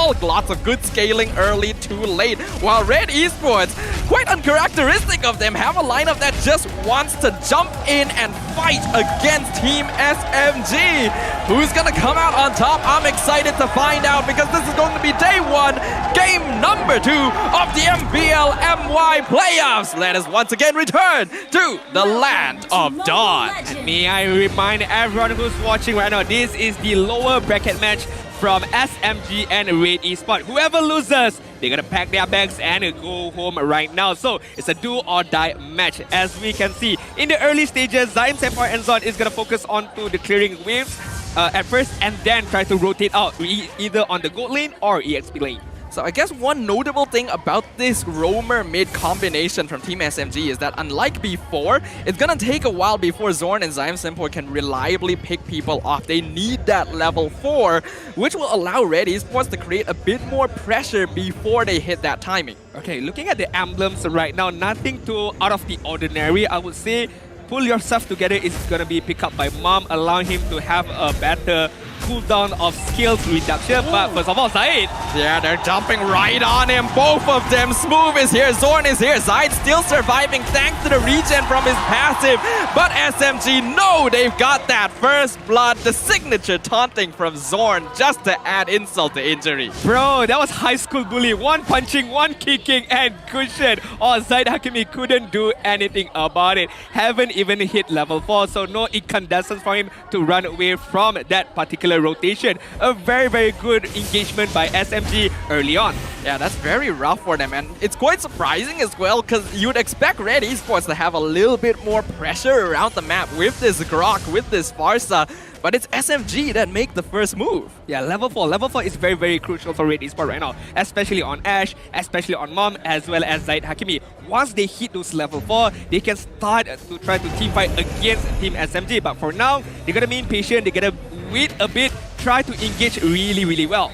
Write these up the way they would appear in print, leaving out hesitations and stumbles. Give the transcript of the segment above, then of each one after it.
all. Lots of good scaling early, too late. While Red Esports, quite uncharacteristic of them, have a lineup that just wants to jump in and fight against Team SMG. Who's gonna come out on top? I'm excited to find out because this is going to be day one, game number 2 of the MBL MY playoffs. Let us once again return to the land of Dawn. And may I remind everyone who's watching right now, this is the lower bracket match from SMG and Red Esports. Whoever loses, they're gonna pack their bags and go home right now. So it's a do or die match. As we can see, in the early stages, Zion, Sempor and Zon is gonna focus on to the clearing waves at first and then try to rotate out either on the gold lane or EXP lane. So I guess one notable thing about this roamer mid combination from Team SMG is that unlike before, it's gonna take a while before Zorn and Zion Simpor can reliably pick people off. They need that level 4, which will allow Red Esports to create a bit more pressure before they hit that timing. Okay, looking at the emblems right now, nothing too out of the ordinary. I would say pull yourself together is gonna be picked up by Mom, allowing him to have a better cooldown of skills reduction. But first of all, Zaid. Yeah, they're jumping right on him. Both of them. Smooth is here. Zorn is here. Zaid still surviving thanks to the regen from his passive. But SMG, no, they've got that first blood. The signature taunting from Zorn just to add insult to injury. Bro, that was high school bully. One punching, one kicking, and cushion. Oh, Zaid Hakimi couldn't do anything about it. Haven't even hit level 4, so no incandescence for him to run away from that particular rotation. A very, very good engagement by SMG early on. Yeah, that's very rough for them, and it's quite surprising as well because you'd expect Red Esports to have a little bit more pressure around the map with this Grok, with this Farsa, but it's SMG that make the first move. Yeah, level 4. Level 4 is very, very crucial for Red Esports right now, especially on Ash, especially on Mom, as well as Zaid Hakimi. Once they hit those level 4, they can start to try to team fight against Team SMG, but for now, they're gonna be impatient, they're gonna wait a bit, try to engage really, really well.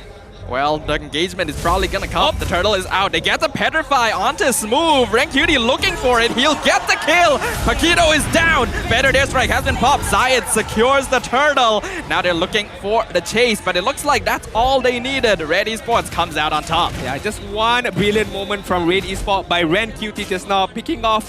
Well, the engagement is probably gonna come. The turtle is out. They get the Petrify onto Smooth. Rank Cutie looking for it. He'll get the kill. Paquito is down. Better Dare Strike has been popped. Zayed secures the turtle. Now they're looking for the chase, but it looks like that's all they needed. Red Esports comes out on top. Yeah, just one brilliant moment from Red Esports by Rank Cutie just now, picking off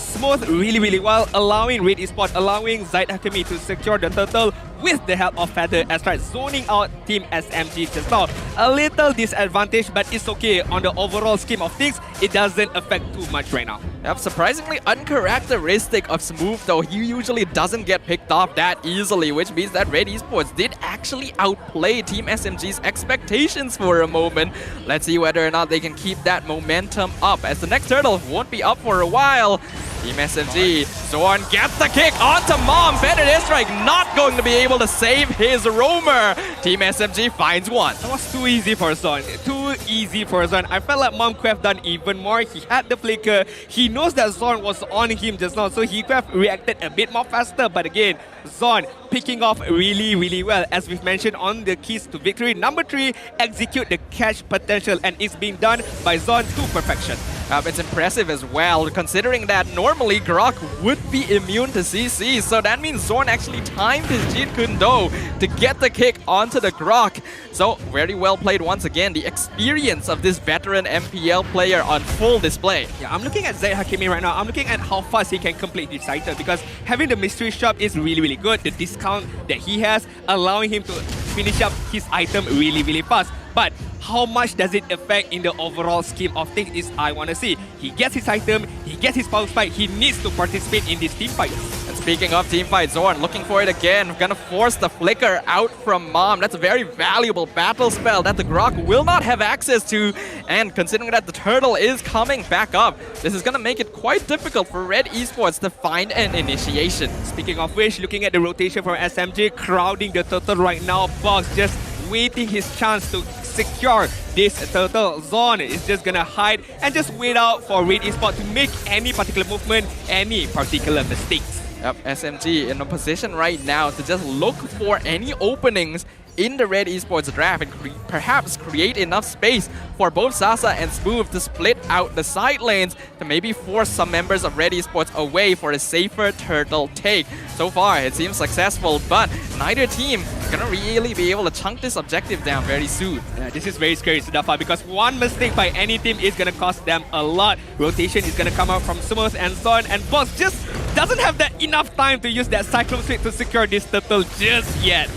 Smooth really, really well, allowing Red Esports, allowing Zaid Hakimi to secure the turtle with the help of Feather Astride, zoning out Team SMG just now. A little disadvantage, but it's okay. On the overall scheme of things, it doesn't affect too much right now. Yep, surprisingly uncharacteristic of Smooth though. He usually doesn't get picked off that easily, which means that Red Esports did actually outplay Team SMG's expectations for a moment. Let's see whether or not they can keep that momentum up, as the next turtle won't be up for a while. Team SMG, Zorn gets the kick onto Mom. Better Strike not going to be able to save his roamer. Team SMG finds one. That was too easy for Zon. Too easy for Zon. I felt like Mom could have done even more. He had the flicker. He knows that Zon was on him just now, so he could have reacted a bit more faster. But again, Zon picking off really, really well. As we've mentioned on the keys to victory, number 3, execute the catch potential, and it's being done by Zon to perfection. It's impressive as well, considering that normally Grok would be immune to CC, so that means Zorn actually timed his Jeet Kune Do to get the kick onto the Grok. So, very well played once again. The experience of this veteran MPL player on full display. Yeah, I'm looking at Zaid Hakimi right now. I'm looking at how fast he can complete this item, because having the mystery shop is really, really good. The discount that he has, allowing him to finish up his item really, really fast. But how much does it affect in the overall scheme of things is I want to see. He gets his item, he gets his power spike, he needs to participate in this team fight. And speaking of team fight, Zorn looking for it again. Gonna force the flicker out from Mom. That's a very valuable battle spell that the Grok will not have access to. And considering that the turtle is coming back up, this is gonna make it quite difficult for Red Esports to find an initiation. Speaking of which, looking at the rotation from SMG, crowding the turtle right now, Box just waiting his chance to secure this turtle. Zon is just gonna hide and just wait out for Red Esports to make any particular movement, any particular mistakes. Yep, SMG in a position right now to just look for any openings in the Red Esports draft and perhaps create enough space for both Sasa and Smooth to split out the side lanes to maybe force some members of Red Esports away for a safer turtle take. So far, it seems successful, but neither team gonna really be able to chunk this objective down very soon. Yeah, this is very scary, Sudafa, because one mistake by any team is gonna cost them a lot. Rotation is gonna come out from Smooth and Son, and Boss just doesn't have that enough time to use that Cyclone Suite to secure this turtle just yet.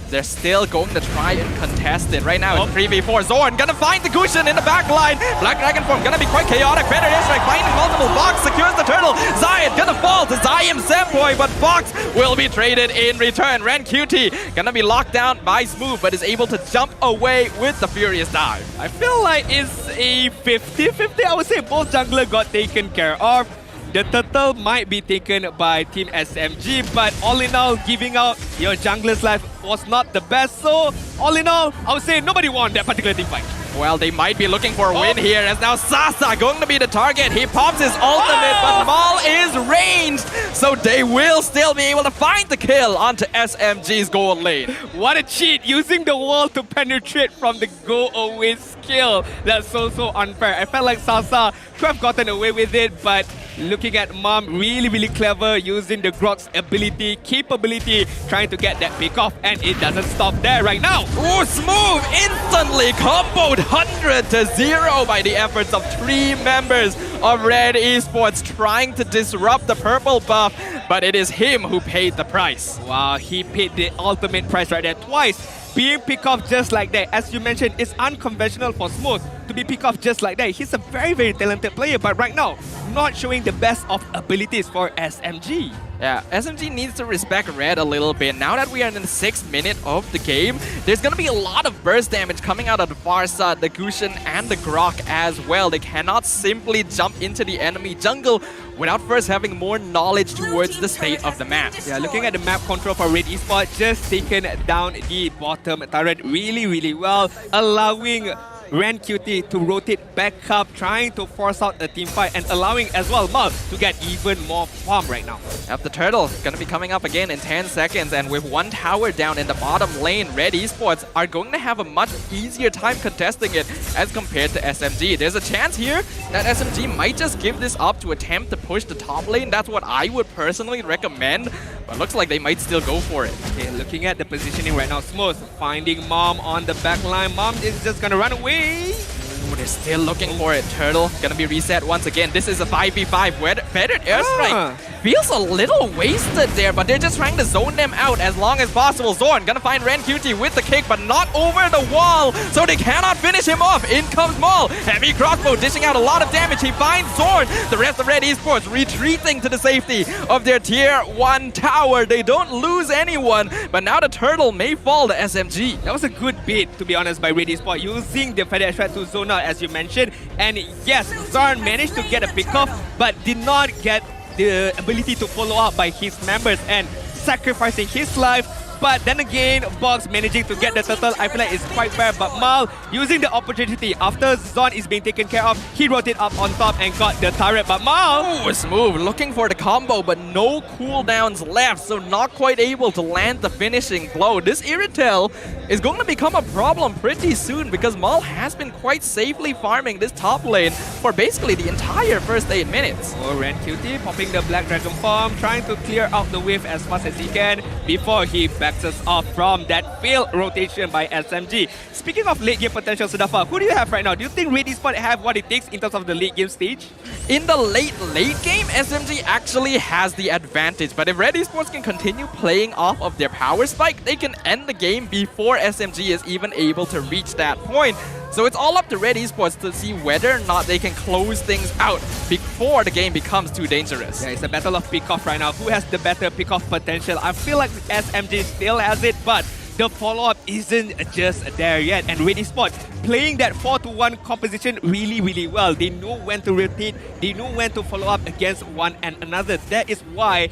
They're still going to try and contest it. Right now, it's 3v4. Zorn gonna find the Gusion in the back line. Black Dragon form gonna be quite chaotic. Better airstrike finding multiple. Box secures the turtle. Zion gonna fall to Zion Semboy, but Box will be traded in return. Ren QT gonna be locked down by Smooth, but is able to jump away with the Furious Dive. I feel like it's a 50-50. I would say both jungler got taken care of. The turtle might be taken by Team SMG, but all in all, giving out your jungler's life was not the best. So, all in all, I would say nobody won that particular team fight. Well, they might be looking for a win here, as now Sasa going to be the target. He pops his ultimate, but Maul is ranged, so they will still be able to find the kill onto SMG's gold lane. What a cheat, using the wall to penetrate from the go away skill. That's so unfair. I felt like Sasa could have gotten away with it, but looking at Mom, really clever, using the Grok's ability, capability, trying to get that pick off, and it doesn't stop there right now. Ooh, Smooth instantly comboed 100-0 by the efforts of 3 members of Red Esports trying to disrupt the purple buff, but it is him who paid the price. Wow, he paid the ultimate price right there twice. Being picked off just like that, as you mentioned, is unconventional for Smooth to be picked off just like that. He's a very talented player, but right now, not showing the best of abilities for SMG. Yeah, SMG needs to respect Red a little bit. Now that we are in the 6th minute of the game, there's going to be a lot of burst damage coming out of the far side, the Gusion and the Grok as well. They cannot simply jump into the enemy jungle without first having more knowledge towards the state of the map. Yeah, looking at the map control for Red Esports, just taken down the bottom turret really well, allowing Ren QT to rotate back up, trying to force out a team fight and allowing as well Mal to get even more farm right now. The turtle gonna be coming up again in 10 seconds, and with 1 tower down in the bottom lane, Red Esports are going to have a much easier time contesting it as compared to SMG. There's a chance here that SMG might just give this up to attempt to push the top lane. That's what I would personally recommend, but looks like they might still go for it. Okay, looking at the positioning right now, Smooth finding Mom on the back line. Mom is just gonna run away. Ooh, they're still looking for it. Turtle gonna be reset once again. This is a 5v5. Feathered airstrike feels a little wasted there, but they're just trying to zone them out as long as possible. Zorn gonna find Ren QT with the kick, but not over the wall, so they cannot finish him off. In comes Maul. Heavy crossbow dishing out a lot of damage. He finds Zorn. The rest of Red Esports retreating to the safety of their tier 1 tower. They don't lose anyone, but now the turtle may fall to SMG. That was a good bait, to be honest, by Red Esports, using the feather extract to zone out, as you mentioned. And yes, Zorn managed to get a pick off, but did not get the ability to follow up by his members and sacrificing his life. But then again, Box managing to get the turtle, I feel like it's quite fair. But Mal using the opportunity after Zon is being taken care of, he rotated up on top and got the turret. But Mal... Ooh, Smooth looking for the combo, but no cooldowns left, so not quite able to land the finishing blow. This Irritel is going to become a problem pretty soon because Mal has been quite safely farming this top lane for basically the entire first 8 minutes. Oh, Ren QT popping the Black Dragon farm, trying to clear out the wave as fast as he can before he backs us off from that failed rotation by SMG. Speaking of late game potential, Sudafa, who do you have right now? Do you think Red Esports have what it takes in terms of the late game stage? In the late game, SMG actually has the advantage, but if Red Esports can continue playing off of their power spike, they can end the game before SMG is even able to reach that point. So it's all up to Red Esports to see whether or not they can close things out before the game becomes too dangerous. Yeah, it's a battle of pick-off right now. Who has the better pick-off potential? I feel like SMG still has it, but the follow-up isn't just there yet. And Red Esports playing that 4-to-1 composition really well. They know when to rotate, they know when to follow up against one and another. That is why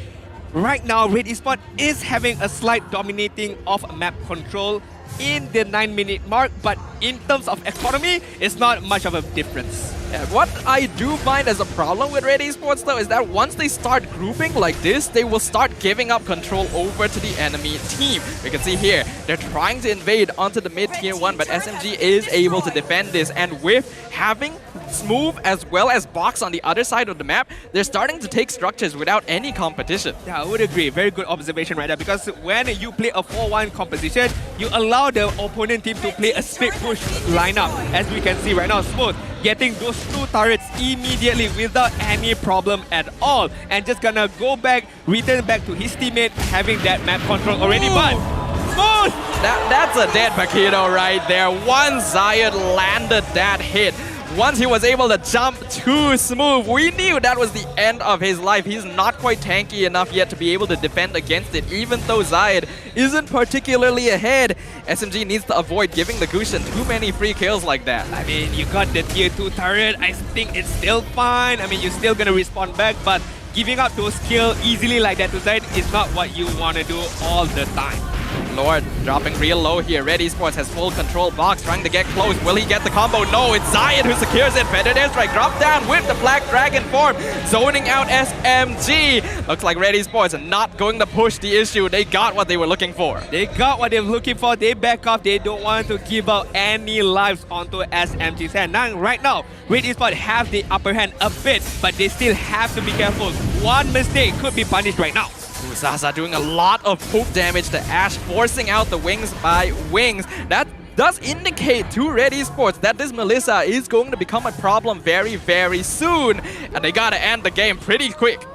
right now Red Esports is having a slight dominating of map control in the 9-minute mark, but in terms of economy, it's not much of a difference. Yeah, what I do find as a problem with Red Esports though is that once they start grouping like this, they will start giving up control over to the enemy team. We can see here, they're trying to invade onto the mid tier 1, but SMG is able to defend this, and with having Smooth as well as Box on the other side of the map, they're starting to take structures without any competition. Yeah, I would agree. Very good observation right there, because when you play a 4-1 composition, you allow the opponent team to play a straight push lineup. As we can see right now, Smooth getting those 2 turrets immediately without any problem at all, and just gonna go back, return back to his teammate, having that map control already. Ooh. But Smooth! That's a dead Paquito right there. One Zayed landed that hit. Once he was able to jump too smooth, we knew that was the end of his life. He's not quite tanky enough yet to be able to defend against it, even though Zayed isn't particularly ahead. SMG needs to avoid giving the Gushin too many free kills like that. I mean, you got the tier 2 turret. I think it's still fine. I mean, you're still gonna respond back, but giving up those kills easily like that to Zayed is not what you want to do all the time. Lord dropping real low here. Red Esports has full control. Box trying to get close. Will he get the combo? No, it's Zayed who secures it. Feathered airstrike drop down with the Black Dragon form. Zoning out SMG. Looks like Red Esports are not going to push the issue. They got what they were looking for. They got what they were looking for. They back off. They don't want to give out any lives onto SMG's hand. Now, right now, Red Esports have the upper hand a bit, but they still have to be careful. One mistake could be punished right now. Zaza doing a lot of poke damage to Ashe, forcing out the wings by wings. That does indicate to Red Esports that this Melissa is going to become a problem very, very soon. And they gotta end the game pretty quick.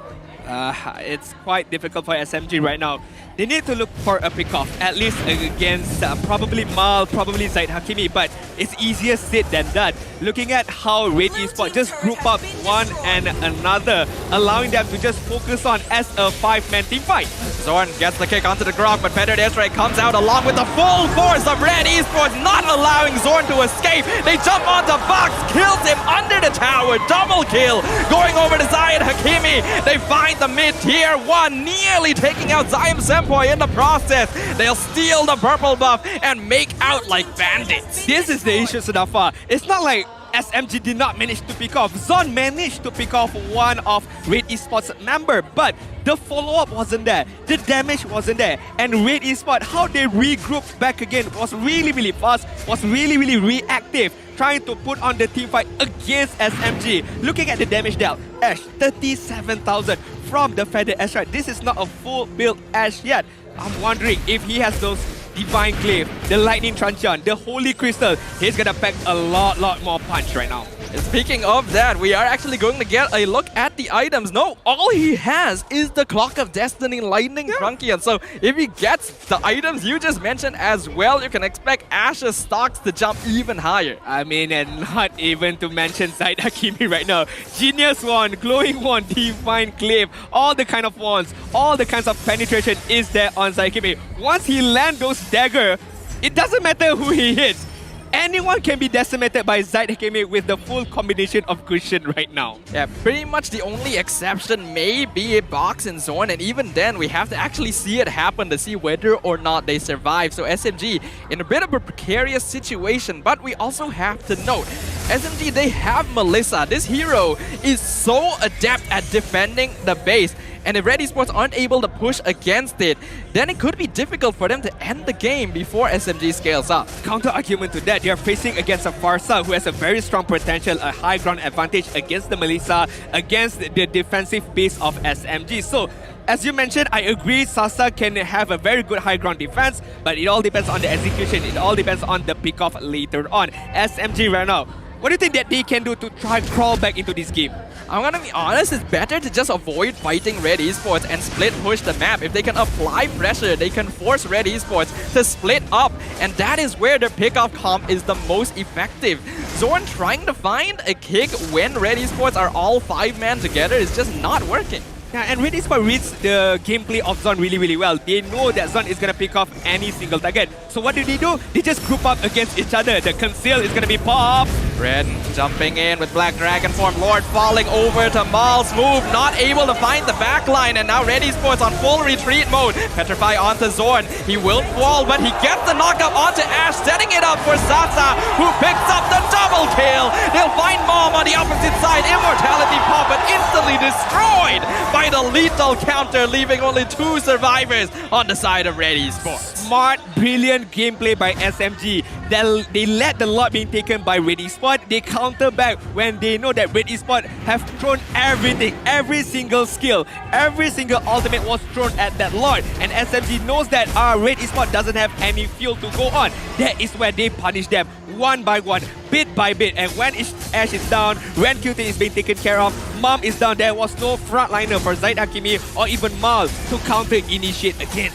It's quite difficult for SMG right now. They need to look for a pick-off, at least against probably Mal, probably Zayed Hakimi, but it's easier said than done. Looking at how Red Esports just group up one and another, allowing them to just focus on as a 5-man team fight. Zorn gets the kick onto the Grok, but Feathered Airstrike comes out along with the full force of Red Esports, not allowing Zorn to escape. They jump onto Box, kills him under the tower, double kill. Going over to Zayed Hakimi, they find the mid-tier 1, nearly taking out Zayim Senpai in the process. They'll steal the purple buff and make out like bandits. This is the issue, Sudafa. It's not like SMG did not manage to pick off. Zon managed to pick off one of Red Esports member, but the follow-up wasn't there. The damage wasn't there. And Red Esports, how they regrouped back again was really, really fast, was really, really reactive, trying to put on the team fight against SMG. Looking at the damage dealt, Ashe, 37,000 from the Feathered Airstrike. This is not a full build Ashe yet. I'm wondering if he has those Divine Glaive, the Lightning Truncheon, the Holy Crystal. He's gonna pack a lot more punch right now. Speaking of that, we are actually going to get a look at the items. No, all he has is the Clock of Destiny Lightning Truncheon. So if he gets the items you just mentioned as well, you can expect Ashe's stocks to jump even higher. I mean, and not even to mention Zayed Hakimi right now. Genius Wand, Glowing Wand, Divine Glaive, all the kind of wands, all the kinds of penetration is there on Zayed Hakimi. Once he lands those dagger, it doesn't matter who he hits. Anyone can be decimated by Zayed Hakimi with the full combination of cushion right now. Yeah, pretty much the only exception may be Box and Zorn, and even then we have to actually see it happen to see whether or not they survive. So SMG in a bit of a precarious situation, but we also have to note, SMG, they have Melissa. This hero is so adept at defending the base. And if Red Esports aren't able to push against it, then it could be difficult for them to end the game before SMG scales up. Counter argument to that, you're facing against a Farsa who has a very strong potential, a high ground advantage against the Melissa, against the defensive base of SMG. So, as you mentioned, I agree, Sasa can have a very good high ground defense, but it all depends on the execution. It all depends on the pick-off later on. SMG right now, what do you think that they can do to try crawl back into this game? I'm gonna be honest, it's better to just avoid fighting Red Esports and split push the map. If they can apply pressure, they can force Red Esports to split up, and that is where the pick-off comp is the most effective. Zorn trying to find a kick when Red Esports are all 5-man together is just not working. Yeah, and Red Esports reads the gameplay of Zon really well. They know that Zon is going to pick off any single target. So what do? They just group up against each other. The conceal is going to be popped. Red jumping in with Black Dragon form. Lord falling over to Maul. Smooth not able to find the backline, and now Red Esports on full retreat mode. Petrify onto Zorn. He will fall, but he gets the knockup onto Ash, setting it up for Sasa, who picks up the double kill. They'll find Mom on the opposite side. Immortality pop, but instantly destroyed by the lethal counter, leaving only 2 survivors on the side of Red Esports. Smart, brilliant gameplay by SMG. They let the lot being taken by Red Esports. They counter back when they know that Red Esports have thrown everything, every single skill, every single ultimate was thrown at that lot. And SMG knows that Red Esports doesn't have any fuel to go on. That is where they punish them one by one, bit by bit. And when Ash is down, when QT is being taken care of, Mom is down, there was no frontliner for Zaid Hakimi or even Mal to counter initiate again.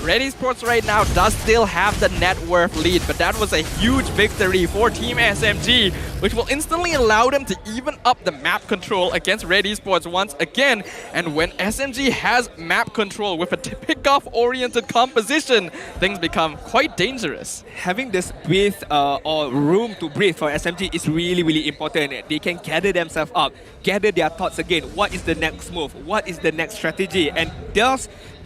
Red Esports right now does still have the net worth lead, but that was a huge victory for Team SMG, which will instantly allow them to even up the map control against Red Esports once again. And when SMG has map control with a pick-off-oriented composition, things become quite dangerous. Having this breathe or room to breathe for SMG is really, really important. They can gather themselves up, gather their thoughts again. What is the next move? What is the next strategy? And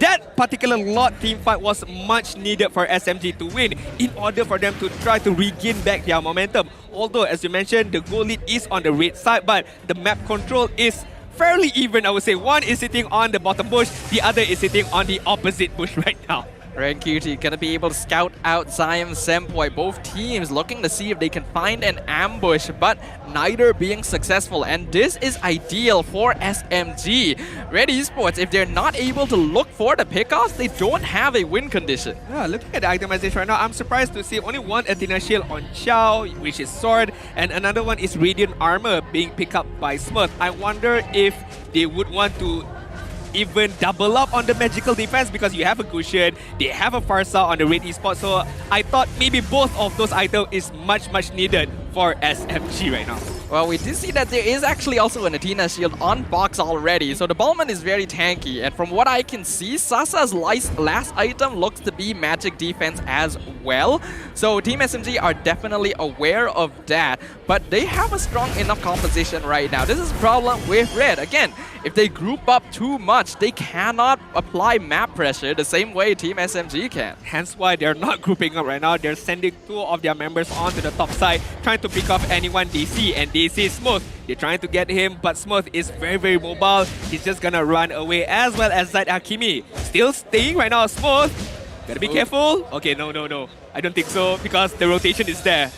that particular lot team fight was much needed for SMG to win in order for them to try to regain back their momentum. Although, as you mentioned, the goal lead is on the red side, but the map control is fairly even, I would say. One is sitting on the bottom bush, the other is sitting on the opposite bush right now. Red Cutie gonna be able to scout out Zion Sempoy. Both teams looking to see if they can find an ambush, but neither being successful. And this is ideal for SMG. Red Esports, if they're not able to look for the pickoffs, they don't have a win condition. Yeah, looking at the itemization right now, I'm surprised to see only one Athena shield on Chao, which is sword, and another one is Radiant armor being picked up by Smurf. I wonder if they would want to even double up on the magical defense, because you have a cushion, they have a Farsa on the Red Esports, so I thought maybe both of those items is much needed for SMG right now. Well, we do see that there is actually also an Athena shield on box already, so the Ballman is very tanky, and from what I can see, Sasa's last item looks to be magic defense as well. So Team SMG are definitely aware of that, but they have a strong enough composition right now. This is a problem with Red. Again, if they group up too much, they cannot apply map pressure the same way Team SMG can. Hence why they're not grouping up right now. They're sending 2 of their members onto the top side, trying to pick off anyone they see, and they see Smooth. They're trying to get him, but Smooth is very mobile. He's just gonna run away, as well as Zaid Hakimi. Still staying right now, Smooth. Gotta be careful. Okay, no. I don't think so, because the rotation is there.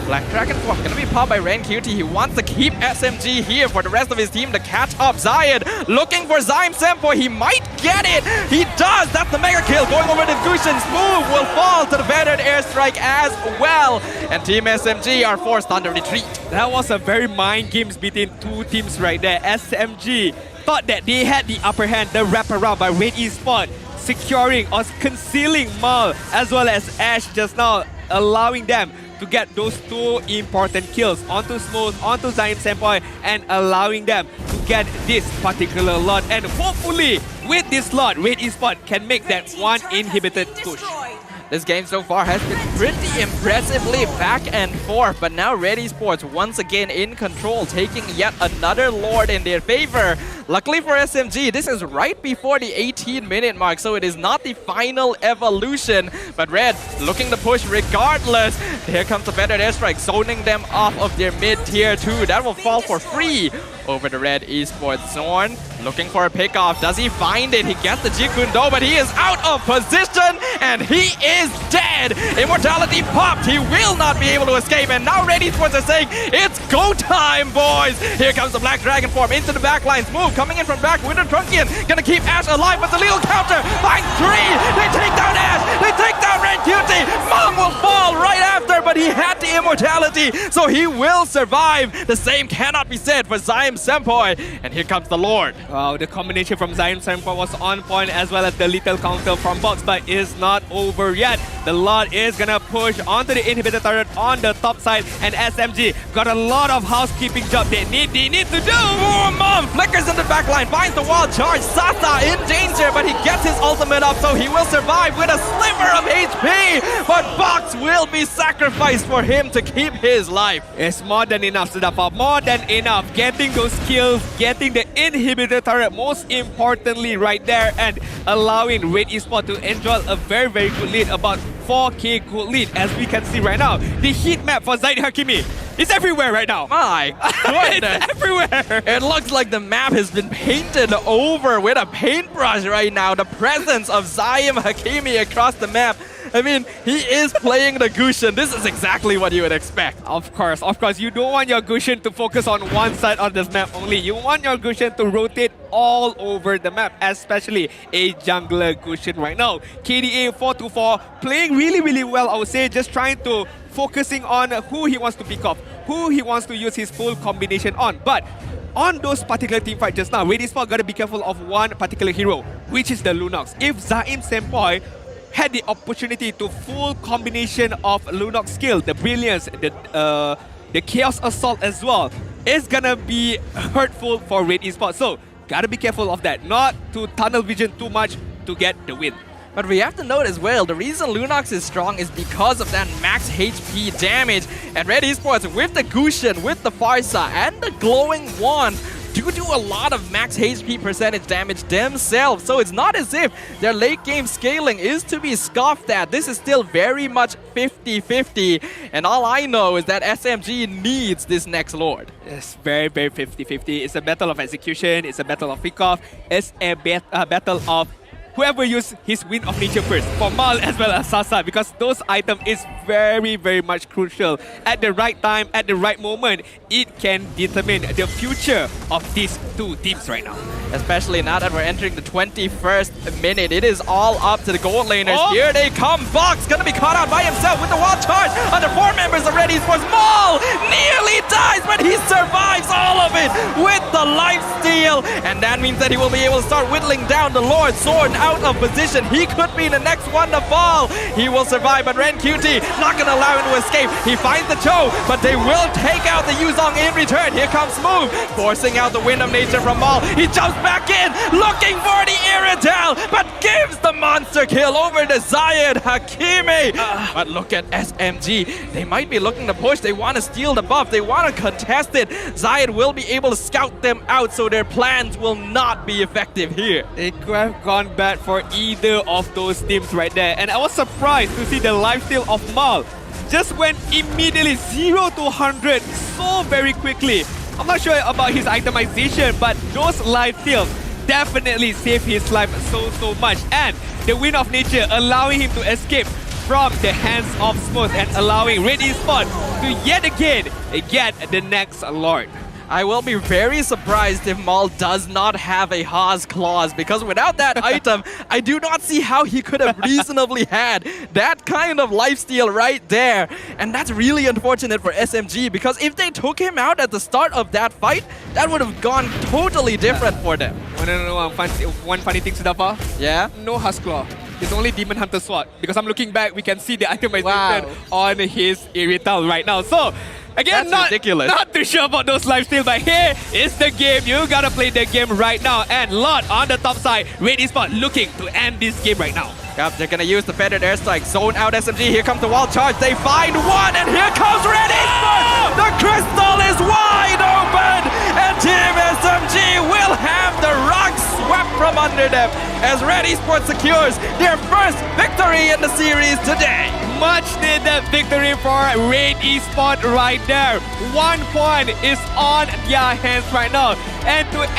Black Dragon form gonna be popped by Ren QT. He wants to keep SMG here for the rest of his team to catch up. Zion looking for Zaim Sempoy. He might get it. He does. That's the mega kill. Going over to Gushin. Smooth will fall to the veteran airstrike as well. And Team SMG are forced on the retreat. That was a very mind games between 2 teams right there. SMG thought that they had the upper hand, the wraparound by Red Esports, securing or concealing Mal as well as Ash just now, allowing them to get those 2 important kills onto Smooth, onto Zion Sempoy, and allowing them to get this particular lot. And hopefully, with this lot, Red Esports can make that one inhibited push. This game so far has been pretty impressively back and forth, but now Red Esports once again in control, taking yet another Lord in their favor. Luckily for SMG, this is right before the 18-minute mark, so it is not the final evolution. But Red looking to push regardless. Here comes the better airstrike, zoning them off of their mid-tier 2. That will fall for free over the Red Esports. Zorn looking for a pickoff. Does he find it? He gets the Jikundo, but he is out of position and he is dead. Immortality popped. He will not be able to escape. And now Red Esports are saying, it's go time, boys. Here comes the Black Dragon form into the backline. Smooth coming in from back with a Trunkian. Gonna keep Ash alive with the lethal counter. Finds 3. They take down Ash. They take down Red Cutie. Mom will fall right after, but he had the immortality, so he will survive. The same cannot be said for Zion Sempoy. And here comes the Lord. Wow, the combination from Zion Sempoy was on point, as well as the lethal counter from Box, but is not over yet. The Lord is gonna push onto the inhibitor turret on the top side, and SMG got a lot of housekeeping job they need to do. Oh, Mom flickers into backline, finds the wall charge. Sasa in danger, but he gets his ultimate up, so he will survive with a sliver of HP. But Box will be sacrificed for him to keep his life. It's more than enough, Sudafa. More than enough. Getting those kills, getting the inhibitor turret, most importantly right there, and allowing Red Esports to enjoy a very, very good lead, about 4k good lead, as we can see right now. The heat map for Zaid Hakimi is everywhere right now. My goodness. It's everywhere. It looks like the map has been painted over with a paintbrush right now. The presence of Zaim Hakimi across the map. I mean, he is playing the Gushin. This is exactly what you would expect. Of course. You don't want your Gushin to focus on one side of this map only. You want your Gushin to rotate all over the map, especially a jungler Gushin right now. KDA 424 playing really, really well, I would say, just trying to focusing on who he wants to pick off, who he wants to use his full combination on. But on those particular team fights just now, Red Esports gotta be careful of one particular hero, which is the Lunox. If Zaim Senpai had the opportunity to full combination of Lunox skill, the brilliance, the chaos assault as well, it's gonna be hurtful for Red Esports. So gotta be careful of that, not to tunnel vision too much to get the win. But we have to note as well, the reason Lunox is strong is because of that max HP damage. And Red Esports with the Gushin, with the Farsa, and the glowing wand do a lot of max HP percentage damage themselves. So it's not as if their late game scaling is to be scoffed at. This is still very much 50-50. And all I know is that SMG needs this next Lord. It's very, very 50-50. It's a battle of execution. It's a battle of pick-off. It's a battle of whoever uses his Wind of Nature first, for Mal as well as Sasa, because those items is very, very much crucial. At the right time, at the right moment, it can determine the future of these two teams right now. Especially now that we're entering the 21st minute. It is all up to the gold laners. Here they come. Box gonna be caught out by himself with the wall charge under 4 members of Red Esports. Maul nearly dies, but he survives all of it with the life steal. And that means that he will be able to start whittling down the Lord. Sword out of position. He could be the next one to fall. He will survive, but Ren QT not gonna allow him to escape. He finds the Cho, but they will take out the Yuzong in return. Here comes Smooth, forcing out the Wind of Nature from Maul. He jumps back in, looking for the Iridale, but gives the monster kill over to Zaid Hakimi. But look at SMG. They might be looking to push. They want to steal the buff. They want to contest it. Zaid will be able to scout them out, so their plans will not be effective here. It could have gone bad for either of those teams right there. And I was surprised to see the lifesteal of Mal just went immediately 0 to 100 so very quickly. I'm not sure about his itemization, but those lifesteals definitely saved his life so much. And the Wind of Nature allowing him to escape from the hands of Smooth and allowing Red Esports to yet again get the next Lord. I will be very surprised if Maul does not have a Haas clause, because without that item, I do not see how he could have reasonably had that kind of lifesteal right there. And that's really unfortunate for SMG, because if they took him out at the start of that fight, that would have gone totally different for them. Wanna know one funny thing, Sudafa? Yeah? No Haas claw. It's only Demon Hunter Sword. Because I'm looking back, we can see the itemization on his Irital right now. So, again, that's ridiculous. Not too sure about those lifesteal, but here is the game. You gotta play the game right now. And Lord on the top side, Red Esports looking to end this game right now. Yep, they're gonna use the feathered airstrike. Zone out SMG. Here comes the wall charge. They find one, and here comes Red Esports! The crystal is wide open! And Team SMG will have the rock swept from under them as Red Esports secures their first victory in the series today. Much needed victory for Red Esports right there. 1 point is on their hands right now. And to end